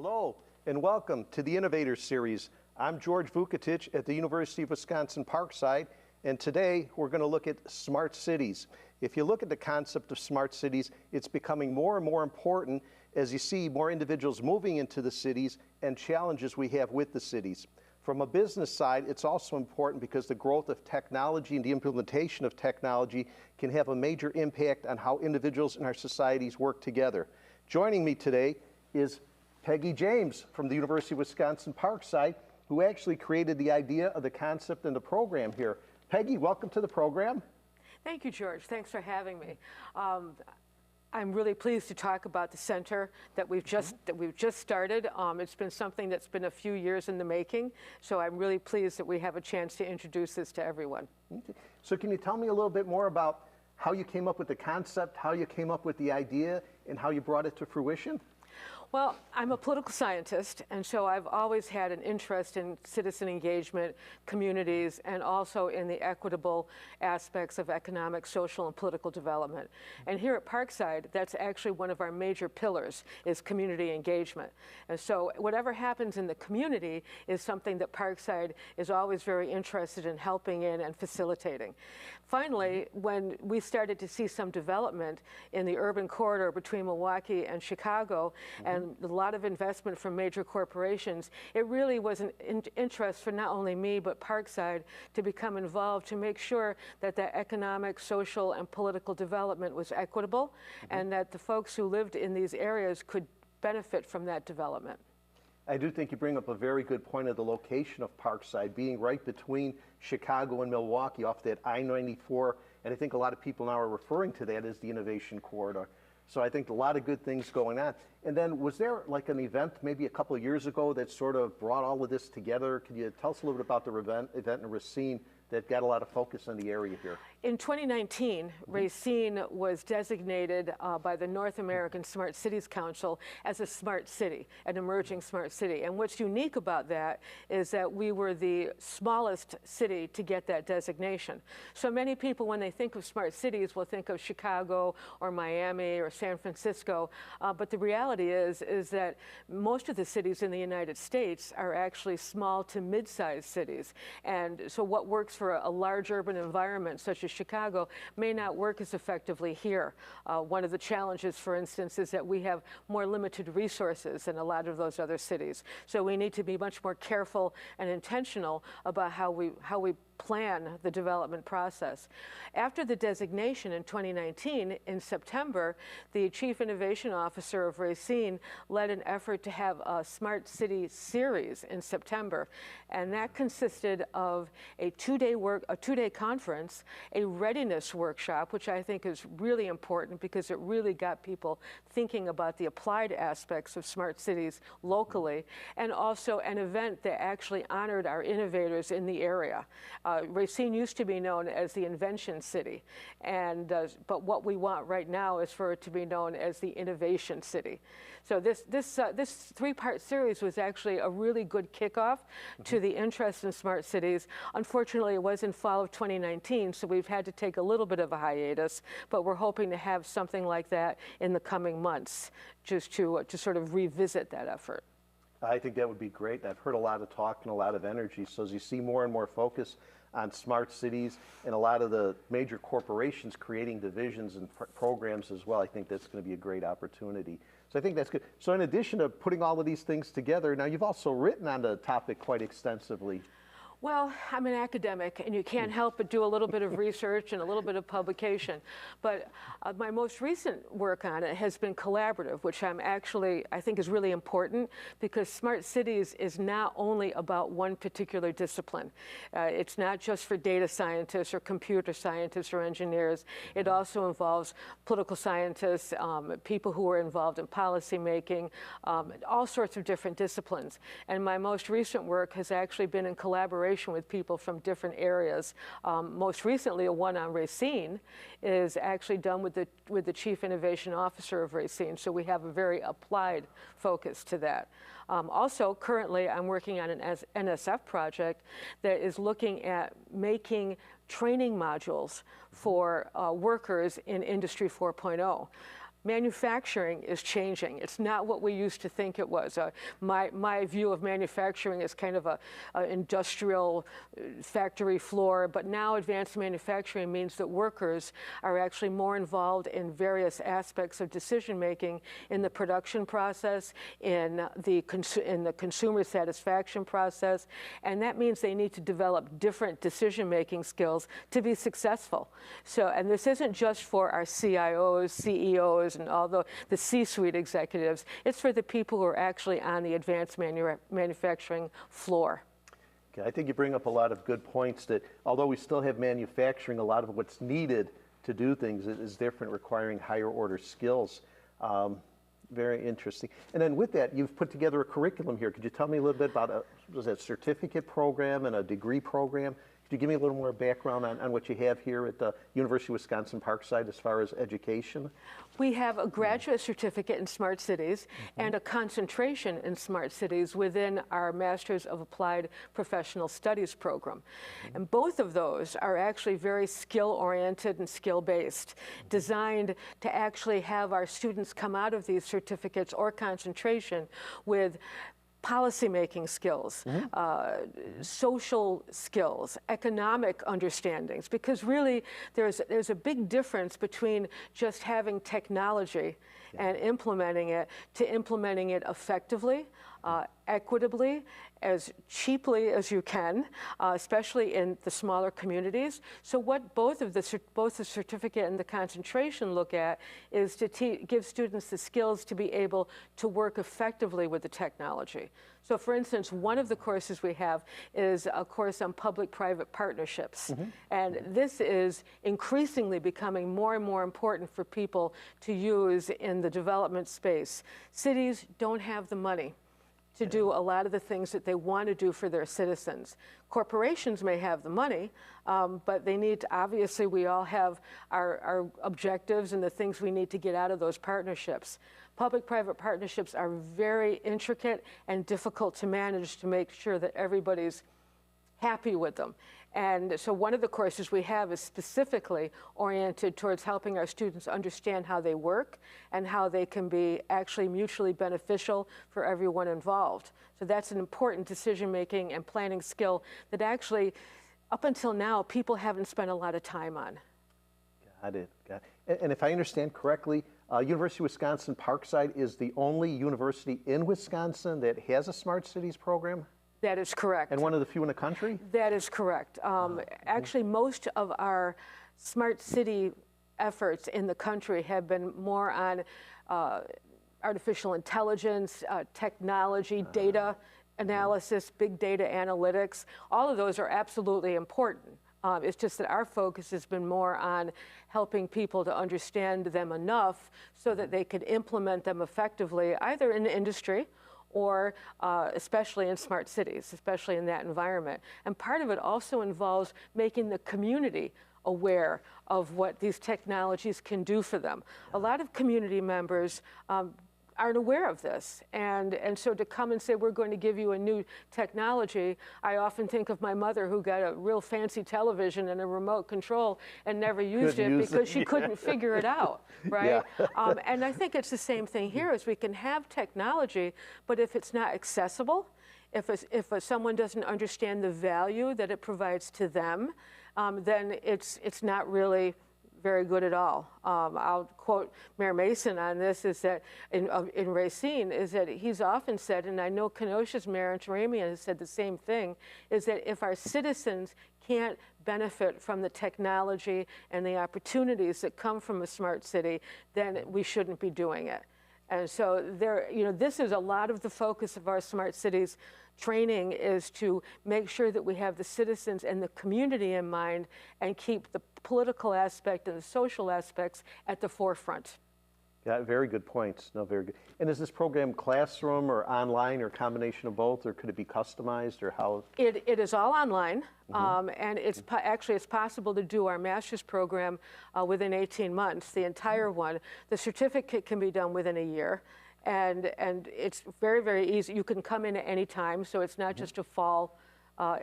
Hello and welcome to the Innovators Series. I'm George Vukotic at the University of Wisconsin-Parkside, and today we're going to look at smart cities. If you look at the concept of smart cities, it's becoming more and more important as you see more individuals moving into the cities and challenges we have with the cities. From a business side, it's also important because the growth of technology and the implementation of technology can have a major impact on how individuals in our societies work together. Joining me today is Peggy James from the University of Wisconsin-Parkside, who actually created the idea of the concept and the program here. Peggy, welcome to the program. Thank you, George. Thanks for having me. I'm really pleased to talk about the center that we've just started. It's been something that's been a few years in the making, so I'm really pleased that we have a chance to introduce this to everyone. Okay. So can you tell me a little bit more about how you came up with the concept, how you came up with the idea, and how you brought it to fruition? Well, I'm a political scientist, and so I've always had an interest in citizen engagement, communities, and also in the equitable aspects of economic, social, and political development. And here at Parkside, that's actually one of our major pillars, is community engagement. And so whatever happens in the community is something that Parkside is always very interested in helping in and facilitating. Finally, when we started to see some development in the urban corridor between Milwaukee and Chicago, and a lot of investment from major corporations, it really was an interest for not only me but Parkside to become involved to make sure that the economic, social, and political development was equitable, and that the folks who lived in these areas could benefit from that development. I do think you bring up a very good point of the location of Parkside, being right between Chicago and Milwaukee off that I-94, and I think a lot of people now are referring to that as the Innovation Corridor. So I think a lot of good things going on. And then was there like an event maybe a couple of years ago that sort of brought all of this together? Can you tell us a little bit about the event in Racine that got a lot of focus on the area here? In 2019, Racine was designated by the North American Smart Cities Council as a smart city, an emerging smart city. And what's unique about that is that we were the smallest city to get that designation. So many people, when they think of smart cities, will think of Chicago or Miami or San Francisco. But the reality is that most of the cities in the United States are actually small to mid-sized cities. And so what works for a large urban environment such as Chicago may not work as effectively here. One of the challenges, for instance, is that we have more limited resources than a lot of those other cities. So we need to be much more careful and intentional about how we plan the development process. After the designation in 2019, in September, the Chief Innovation Officer of Racine led an effort to have a Smart City series in September, and that consisted of a two-day conference, a readiness workshop, which I think is really important because it really got people thinking about the applied aspects of smart cities locally, and also an event that actually honored our innovators in the area. Racine used to be known as the Invention City, but what we want right now is for it to be known as the Innovation City. So this three-part series was actually a really good kickoff to the interest in smart cities. Unfortunately, it was in fall of 2019, so we've had to take a little bit of a hiatus, but we're hoping to have something like that in the coming months, just to sort of revisit that effort. I think that would be great. I've heard a lot of talk and a lot of energy. So as you see more and more focus on smart cities and a lot of the major corporations creating divisions and programs as well, I think that's going to be a great opportunity. So I think that's good. So in addition to putting all of these things together, now you've also written on the topic quite extensively. Well, I'm an academic, and you can't help but do a little bit of research and a little bit of publication. But my most recent work on it has been collaborative, which I think is really important, because smart cities is not only about one particular discipline. It's not just for data scientists or computer scientists or engineers. It also involves political scientists, people who are involved in policy making, all sorts of different disciplines. And my most recent work has actually been in collaboration with people from different areas. Most recently, one on Racine is actually done with the Chief Innovation Officer of Racine, so we have a very applied focus to that. Also, currently, I'm working on an NSF project that is looking at making training modules for workers in Industry 4.0. manufacturing is changing. It's not what we used to think it was. My view of manufacturing is kind of a industrial factory floor, but now advanced manufacturing means that workers are actually more involved in various aspects of decision making in the production process, in the consumer satisfaction process, and that means they need to develop different decision making skills to be successful. So, and this isn't just for our CIOs, CEOs, and all the C-suite executives. It's for the people who are actually on the advanced manufacturing floor. Okay, I think you bring up a lot of good points that although we still have manufacturing, a lot of what's needed to do things is different, requiring higher order skills. Very interesting. And then with that, you've put together a curriculum here. Could you tell me a little bit about was that certificate program and a degree program? Could you give me a little more background on what you have here at the University of Wisconsin-Parkside as far as education? We have a graduate certificate in smart cities and a concentration in smart cities within our Masters of Applied Professional Studies program. And both of those are actually very skill-oriented and skill-based, designed to actually have our students come out of these certificates or concentration with policymaking skills, social skills, economic understandings, because really there's a big difference between just having technology and implementing it to implementing it effectively, equitably, as cheaply as you can, especially in the smaller communities. So what both the certificate and the concentration look at is to give students the skills to be able to work effectively with the technology. So for instance, one of the courses we have is a course on public-private partnerships. And this is increasingly becoming more and more important for people to use in the development space. Cities don't have the money to do a lot of the things that they want to do for their citizens. Corporations may have the money, but they need to, obviously we all have our objectives and the things we need to get out of those partnerships. Public-private partnerships are very intricate and difficult to manage to make sure that everybody's happy with them. And so one of the courses we have is specifically oriented towards helping our students understand how they work and how they can be actually mutually beneficial for everyone involved. So that's an important decision-making and planning skill that actually, up until now, people haven't spent a lot of time on. Got it. And if I understand correctly, University of Wisconsin-Parkside is the only university in Wisconsin that has a Smart Cities program? That is correct. And one of the few in the country? That is correct. Actually, most of our smart city efforts in the country have been more on artificial intelligence, technology, data analysis, big data analytics. All of those are absolutely important. It's just that our focus has been more on helping people to understand them enough so that they could implement them effectively, either in the industry or especially in smart cities, especially in that environment. And part of it also involves making the community aware of what these technologies can do for them. A lot of community members aren't aware of this. And so to come and say, we're going to give you a new technology, I often think of my mother who got a real fancy television and a remote control and never used it because she couldn't figure it out, right? Yeah. And I think it's the same thing here, is we can have technology, but if it's not accessible, if someone doesn't understand the value that it provides to them, then it's not really very good at all. I'll quote Mayor Mason on this, is that in Racine, is that he's often said, and I know Kenosha's Mayor Taramian has said the same thing, is that if our citizens can't benefit from the technology and the opportunities that come from a smart city, then we shouldn't be doing it. And so there, this is a lot of the focus of our smart cities training, is to make sure that we have the citizens and the community in mind and keep the political aspect and the social aspects at the forefront. Yeah, very good points. No, very good. And is this program classroom or online or a combination of both, or could it be customized, or how? It is all online, and it's possible to do our master's program within 18 months, the entire one. The certificate can be done within a year. And it's very, very easy. You can come in at any time, so it's not just a fall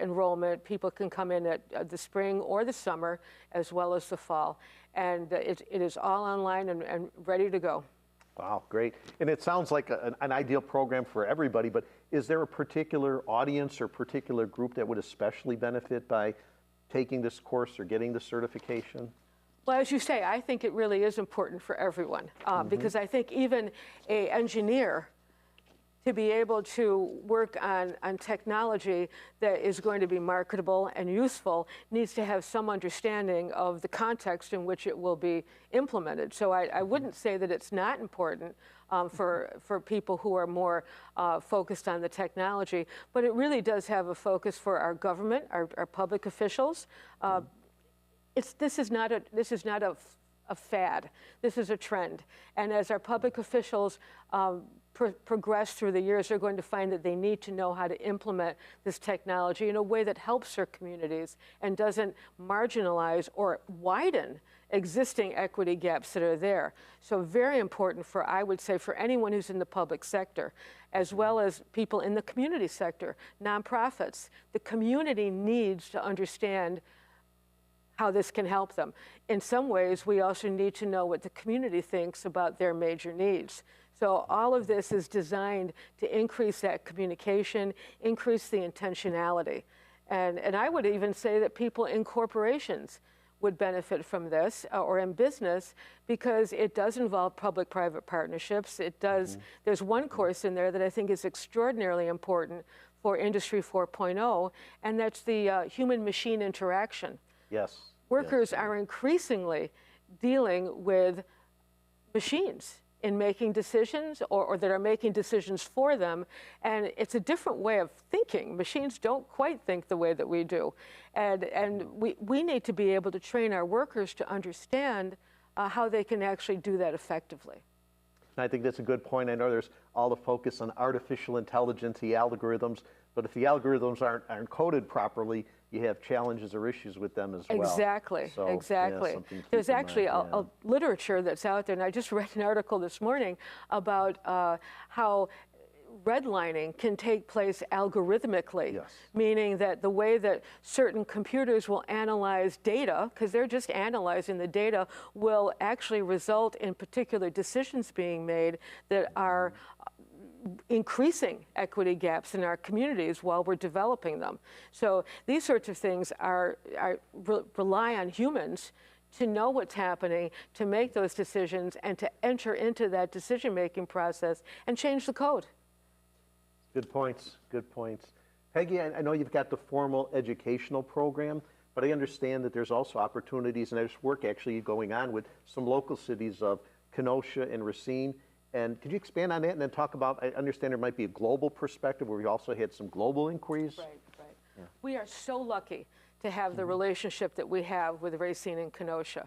enrollment. People can come in at the spring or the summer as well as the fall. And it is all online and ready to go. Wow, great. And it sounds like an ideal program for everybody, but is there a particular audience or particular group that would especially benefit by taking this course or getting the certification? Well, as you say, I think it really is important for everyone because I think even an engineer, to be able to work on technology that is going to be marketable and useful, needs to have some understanding of the context in which it will be implemented. So I wouldn't say that it's not important for people who are more focused on the technology, but it really does have a focus for our government, our public officials. This is not a fad. This is a trend. And as our public officials progress through the years, they're going to find that they need to know how to implement this technology in a way that helps their communities and doesn't marginalize or widen existing equity gaps that are there. So very important for, I would say, for anyone who's in the public sector, as well as people in the community sector, nonprofits. The community needs to understand how this can help them. In some ways, we also need to know what the community thinks about their major needs. So all of this is designed to increase that communication, increase the intentionality. And I would even say that people in corporations would benefit from this, or in business, because it does involve public-private partnerships. It does, there's one course in there that I think is extraordinarily important for Industry 4.0, and that's the human-machine interaction. Yes. Workers are increasingly dealing with machines in making decisions or that are making decisions for them. And it's a different way of thinking. Machines don't quite think the way that we do. And we need to be able to train our workers to understand how they can actually do that effectively. And I think that's a good point. I know there's all the focus on artificial intelligence, the algorithms, but if the algorithms aren't coded properly, you have challenges or issues with them as well. Exactly, so, exactly. Yeah, there's actually a literature that's out there, and I just read an article this morning about how redlining can take place algorithmically, yes. Meaning that the way that certain computers will analyze data, because they're just analyzing the data, will actually result in particular decisions being made that are increasing equity gaps in our communities while we're developing them. So these sorts of things rely on humans to know what's happening, to make those decisions, and to enter into that decision-making process and change the code. Good points, good points. Peggy, I know you've got the formal educational program, but I understand that there's also opportunities, and there's work actually going on with some local cities of Kenosha and Racine. And could you expand on that and then talk about, I understand there might be a global perspective where we also had some global inquiries? Right. Yeah. We are so lucky to have the relationship that we have with Racine and Kenosha.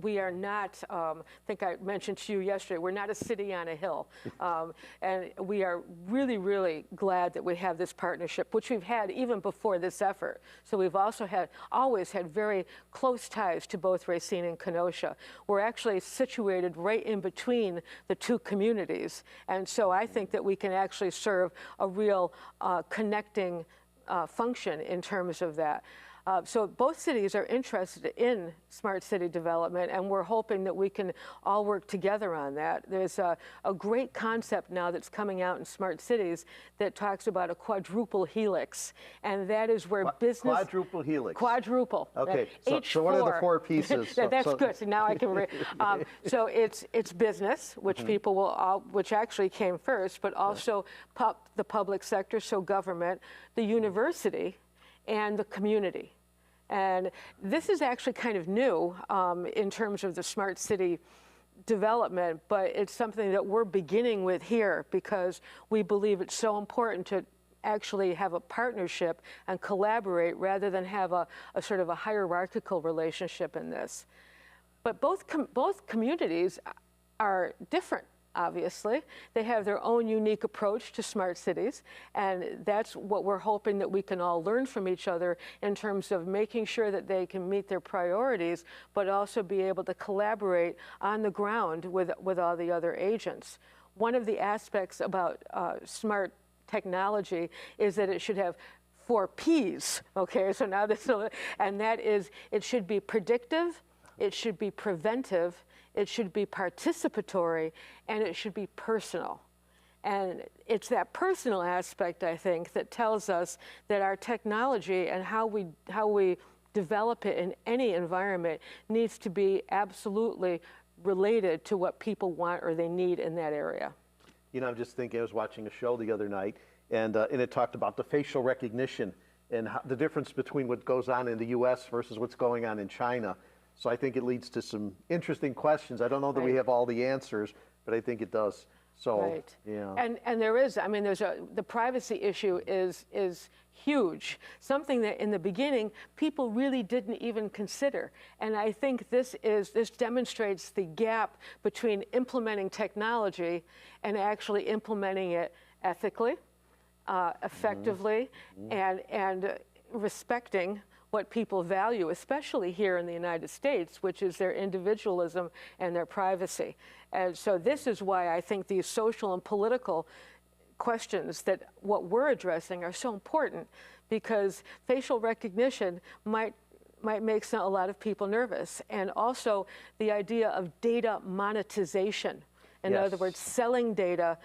We are not, I think I mentioned to you yesterday, we're not a city on a hill. And we are really, really glad that we have this partnership, which we've had even before this effort. So we've also always had very close ties to both Racine and Kenosha. We're actually situated right in between the two communities. And so I think that we can actually serve a real connecting function in terms of that. So both cities are interested in smart city development, and we're hoping that we can all work together on that. There's a great concept now that's coming out in smart cities that talks about a quadruple helix, and that is where business... Quadruple helix. Quadruple. Okay, so what are the four pieces? That's good. So now I can... so it's business, which people will which actually came first, but also the public sector, so government, the university, and the community. And this is actually kind of new in terms of the smart city development, but it's something that we're beginning with here because we believe it's so important to actually have a partnership and collaborate rather than have a sort of a hierarchical relationship in this. But both communities are different. Obviously, they have their own unique approach to smart cities, and that's what we're hoping that we can all learn from each other in terms of making sure that they can meet their priorities, but also be able to collaborate on the ground with all the other agents. One of the aspects about smart technology is that it should have four P's, okay? So now this, and that is, it should be predictive, it should be preventive, it should be participatory, and it should be personal. And it's that personal aspect, I think, that tells us that our technology and how we develop it in any environment needs to be absolutely related to what people want or they need in that area. You know, I'm just thinking, I was watching a show the other night, and it talked about the facial recognition and the difference between what goes on in the U.S. versus what's going on in China. So I think it leads to some interesting questions. I don't know that we have all the answers, but I think it does. So, yeah. And there is, I mean, the privacy issue is huge, something that in the beginning people really didn't even consider. And I think this demonstrates the gap between implementing technology and actually implementing it ethically, effectively, and respecting what people value, especially here in the United States, which is their individualism and their privacy. And so this is why I think these social and political questions that what we're addressing are so important, because facial recognition might make a lot of people nervous. And also the idea of data monetization. In other words, selling data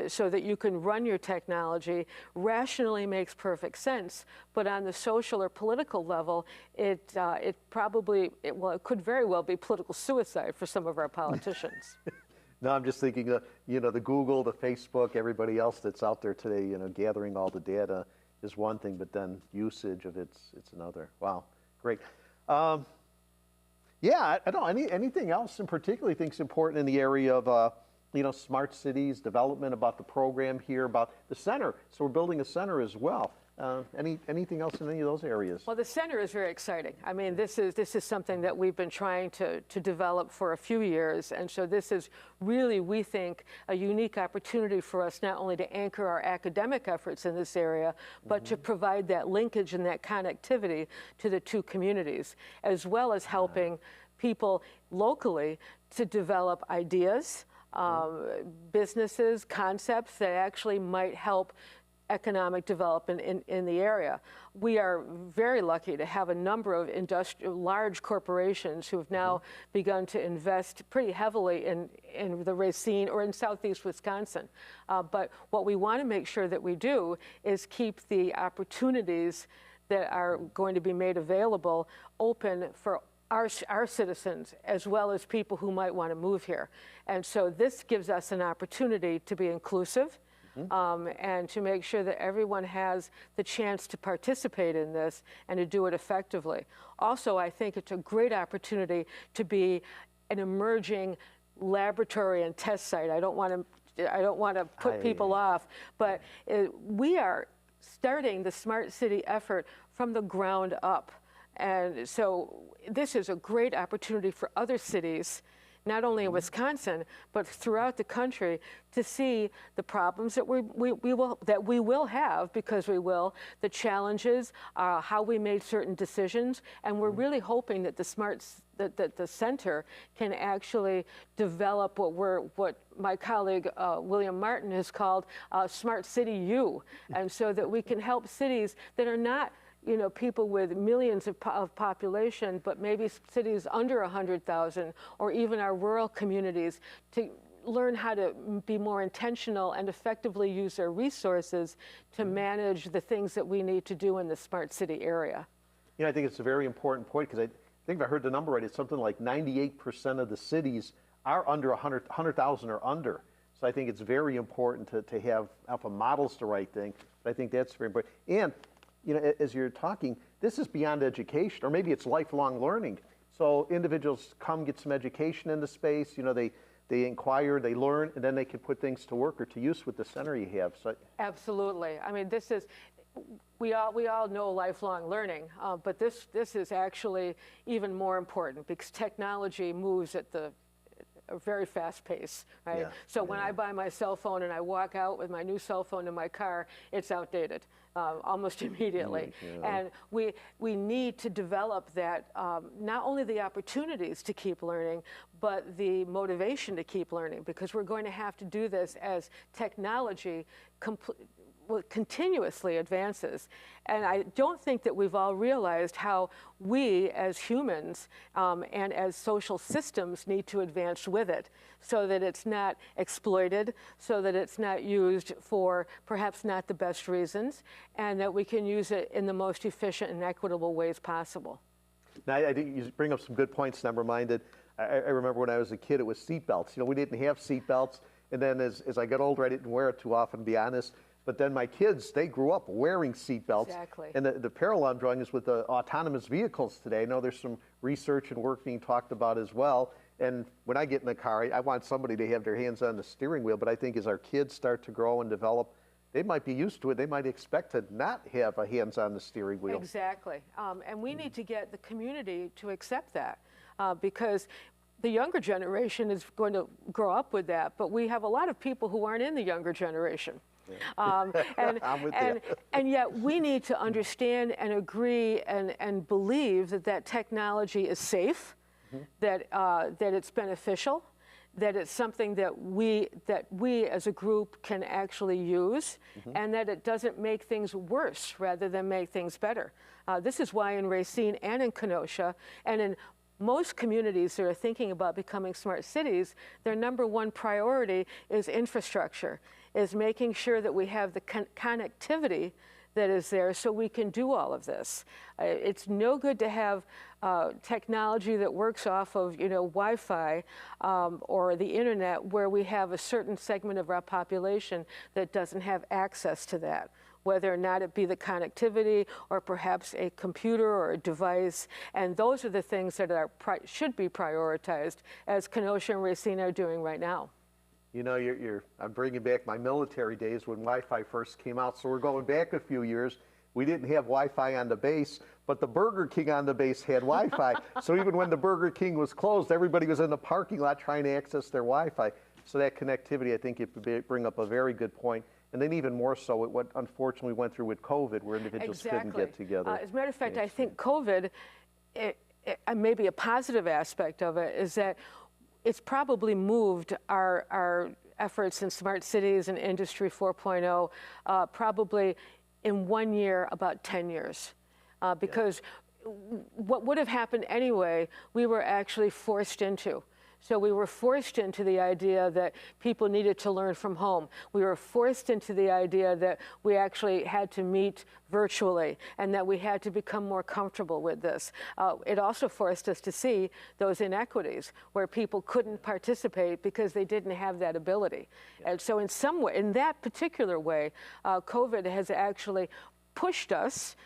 so that you can run your technology rationally makes perfect sense. But on the social or political level, it could very well be political suicide for some of our politicians. No, I'm just thinking, you know, the Google, the Facebook, everybody else that's out there today, you know, gathering all the data is one thing, but then usage of it's another. Wow, great. Yeah, I don't know, anything else in particular you think is important in the area of, you know, smart cities, development, about the program here, about the center. So we're building a center as well. Anything else in any of those areas? Well, the center is very exciting. I mean, this is something that we've been trying to develop for a few years. And so this is really, we think, a unique opportunity for us not only to anchor our academic efforts in this area, but to provide that linkage and that connectivity to the two communities, as well as helping people locally to develop ideas, businesses, concepts that actually might help economic development in the area. We are very lucky to have a number of large corporations who have now begun to invest pretty heavily in the Racine or in southeast Wisconsin. But what we want to make sure that we do is keep the opportunities that are going to be made available open for our citizens, as well as people who might want to move here. And so this gives us an opportunity to be inclusive, and to make sure that everyone has the chance to participate in this and to do it effectively. Also, I think it's a great opportunity to be an emerging laboratory and test site. I don't want to put people off, but we are starting the smart city effort from the ground up. And so this is a great opportunity for other cities, not only in Wisconsin, but throughout the country, to see the problems that we will have, because we will, the challenges, how we made certain decisions, and we're really hoping that the center can actually develop what my colleague William Martin has called Smart City U, and so that we can help cities that are not, you know, people with millions of population, but maybe cities under 100,000, or even our rural communities, to learn how to be more intentional and effectively use their resources to manage the things that we need to do in the smart city area. You know, I think it's a very important point, because I think if I heard the number right, it's something like 98% of the cities are under 100,000 or under. So I think it's very important to have alpha models the right thing. But I think that's very important. And you know, as you're talking, this is beyond education, or maybe it's lifelong learning. So individuals come get some education in the space, you know, they inquire, they learn, and then they can put things to work or to use with the center you have. So absolutely. I mean, we all know lifelong learning, but this is actually even more important, because technology moves at a very fast pace, right? Yeah. So when I buy my cell phone and I walk out with my new cell phone in my car, it's outdated almost immediately. And we need to develop that, not only the opportunities to keep learning, but the motivation to keep learning, because we're going to have to do this as technology continuously advances. And I don't think that we've all realized how we as humans and as social systems need to advance with it so that it's not exploited, so that it's not used for perhaps not the best reasons, and that we can use it in the most efficient and equitable ways possible. Now, I think you bring up some good points, and I'm reminded, I remember when I was a kid, it was seat belts. You know, we didn't have seat belts, and then as I got older, I didn't wear it too often, to be honest. But then my kids, they grew up wearing seat belts. Exactly. And the parallel I'm drawing is with the autonomous vehicles today. I know there's some research and work being talked about as well. And when I get in the car, I want somebody to have their hands on the steering wheel. But I think as our kids start to grow and develop, they might be used to it. They might expect to not have a hands on the steering wheel. Exactly. And we need to get the community to accept that because the younger generation is going to grow up with that. But we have a lot of people who aren't in the younger generation. And yet we need to understand and agree and believe that that technology is safe, that it's beneficial, that it's something that we as a group can actually use, and that it doesn't make things worse rather than make things better. This is why in Racine and in Kenosha and in most communities that are thinking about becoming smart cities, their number one priority is infrastructure, is making sure that we have the connectivity that is there so we can do all of this. It's no good to have technology that works off of, Wi-Fi or the internet where we have a certain segment of our population that doesn't have access to that, whether or not it be the connectivity or perhaps a computer or a device. And those are the things that should be prioritized, as Kenosha and Racine are doing right now. You know, I'm bringing back my military days when Wi-Fi first came out, so we're going back a few years. We didn't have Wi-Fi on the base, but the Burger King on the base had Wi-Fi. So even when the Burger King was closed, everybody was in the parking lot trying to access their Wi-Fi. So that connectivity, I think you bring up a very good point. And then even more so what unfortunately went through with COVID, where individuals couldn't get together. As a matter of fact, I think COVID, maybe a positive aspect of it, is that it's probably moved our efforts in smart cities and Industry 4.0 probably in 1 year about 10 years. Because what would have happened anyway, we were actually forced into. So we were forced into the idea that people needed to learn from home. We were forced into the idea that we actually had to meet virtually and that we had to become more comfortable with this. It also forced us to see those inequities where people couldn't participate because they didn't have that ability. And so in some way, in that particular way, COVID has actually pushed us,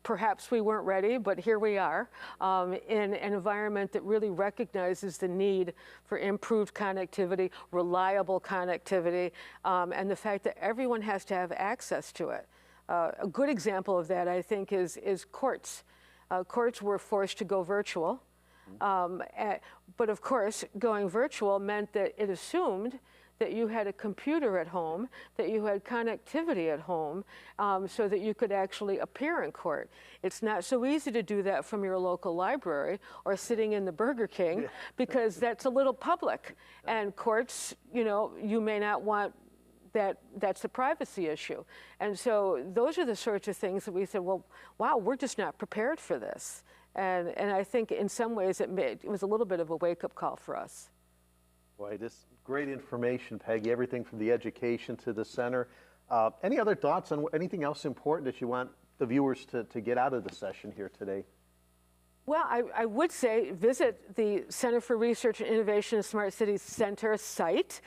perhaps we weren't ready, but here we are, in an environment that really recognizes the need for improved connectivity, reliable connectivity, and the fact that everyone has to have access to it. A good example of that, I think, is courts. Courts were forced to go virtual, but of course, going virtual meant that it assumed that you had a computer at home, that you had connectivity at home, so that you could actually appear in court. It's not so easy to do that from your local library or sitting in the Burger King, because that's a little public. And courts, you may not want that's a privacy issue. And so those are the sorts of things that we said, well, wow, we're just not prepared for this. And I think in some ways it was a little bit of a wake-up call for us. Boy, this great information, Peggy, everything from the education to the center. Any other thoughts on anything else important that you want the viewers to get out of the session here today? Well, I would say visit the Center for Research and Innovation in Smart Cities Center site,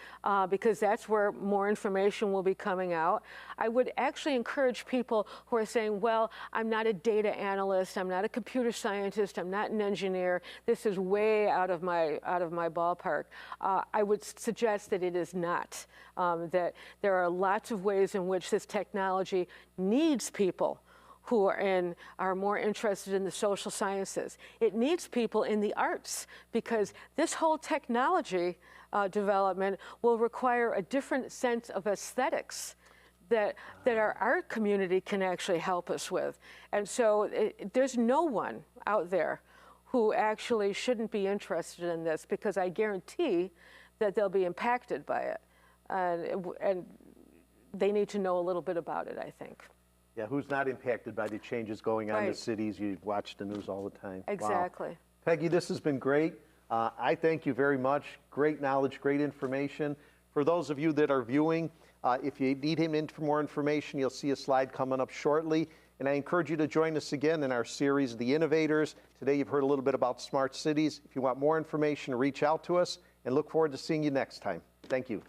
because that's where more information will be coming out. I would actually encourage people who are saying, well, I'm not a data analyst, I'm not a computer scientist, I'm not an engineer, this is way out of my ballpark. I would suggest that it is not, that there are lots of ways in which this technology needs people who are more interested in the social sciences. It needs people in the arts, because this whole technology development will require a different sense of aesthetics that our art community can actually help us with. And so there's no one out there who actually shouldn't be interested in this, because I guarantee that they'll be impacted by it. And they need to know a little bit about it, I think. Yeah, who's not impacted by the changes going on in Right. the cities? You watch the news all the time. Wow. Exactly. Peggy, this has been great. I thank you very much. Great knowledge, great information. For those of you that are viewing, if you need him in for more information, you'll see a slide coming up shortly. And I encourage you to join us again in our series, The Innovators. Today you've heard a little bit about smart cities. If you want more information, reach out to us, and look forward to seeing you next time. Thank you.